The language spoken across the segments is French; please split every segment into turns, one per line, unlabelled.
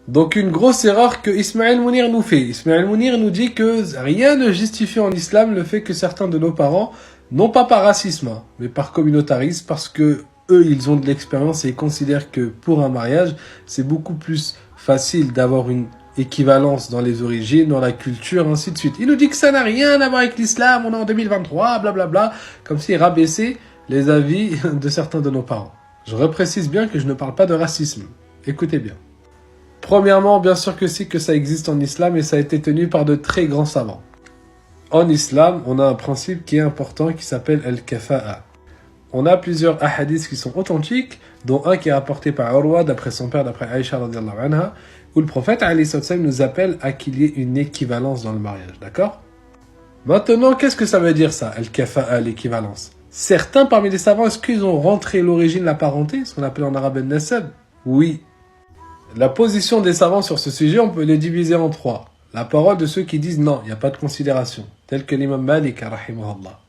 Donc une grosse erreur que Ismaël Mounir nous fait. Ismaël Mounir nous dit que rien ne justifie en islam le fait que certains de nos parents, non pas par racisme, hein, mais par communautarisme, parce que eux, ils ont de l'expérience et ils considèrent que pour un mariage, c'est beaucoup plus facile d'avoir une équivalence dans les origines, dans la culture, ainsi de suite. Il nous dit que ça n'a rien à voir avec l'islam, on est en 2023, blablabla, comme s'il rabaissait les avis de certains de nos parents. Je reprécise bien que je ne parle pas de racisme. Écoutez bien. Premièrement, bien sûr que si, que ça existe en islam et ça a été tenu par de très grands savants. En islam, on a un principe qui est important qui s'appelle al-kafa'a. On a plusieurs hadiths qui sont authentiques, dont un qui est rapporté par Urwa, d'après son père, d'après Aïcha radhiyallahu anha, où le prophète nous appelle à qu'il y ait une équivalence dans le mariage, d'accord? Maintenant, qu'est-ce que ça veut dire ça, al-kafa'a, l'équivalence? Certains parmi les savants, est-ce qu'ils ont rentré l'origine de la parenté, ce qu'on appelle en arabe al-nasab? Oui. La position des savants sur ce sujet, on peut les diviser en trois. La parole de ceux qui disent non, il n'y a pas de considération, tel que l'imam Malik, rahimahullah.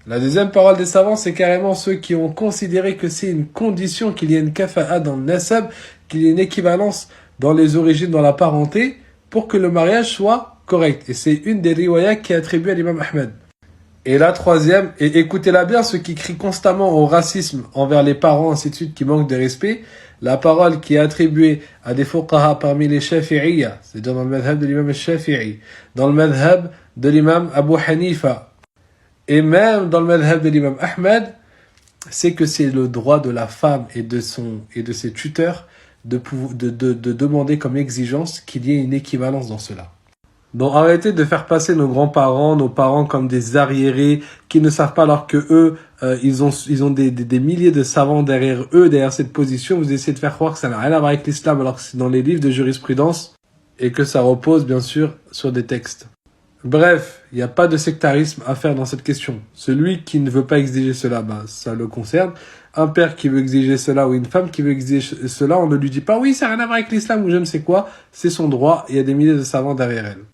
La deuxième parole des savants, c'est carrément ceux qui ont considéré que c'est une condition qu'il y ait une kafa'a dans le nasab, qu'il y ait une équivalence dans les origines, dans la parenté, pour que le mariage soit correct. Et c'est une des riwayas qui est attribuée à l'imam Ahmed. Et la troisième, et écoutez-la bien, ceux qui crient constamment au racisme envers les parents, ainsi de suite, qui manquent de respect, la parole qui est attribuée à des fuqaha parmi les shafi'iyya, c'est-à-dire dans le madhab de l'imam al-Shafi'i, dans le madhab de l'imam Abu Hanifa, et même dans le madhab de l'imam Ahmed, c'est que c'est le droit de la femme et de ses tuteurs de demander comme exigence qu'il y ait une équivalence dans cela. Donc arrêtez de faire passer nos grands-parents, nos parents comme des arriérés qui ne savent pas alors que eux, ils ont des milliers de savants derrière eux, derrière cette position. Vous essayez de faire croire que ça n'a rien à voir avec l'islam alors que c'est dans les livres de jurisprudence et que ça repose bien sûr sur des textes. Bref, il n'y a pas de sectarisme à faire dans cette question. Celui qui ne veut pas exiger cela, ça le concerne. Un père qui veut exiger cela ou une femme qui veut exiger cela, on ne lui dit pas oui, ça n'a rien à voir avec l'islam ou je ne sais quoi. C'est son droit, il y a des milliers de savants derrière elle.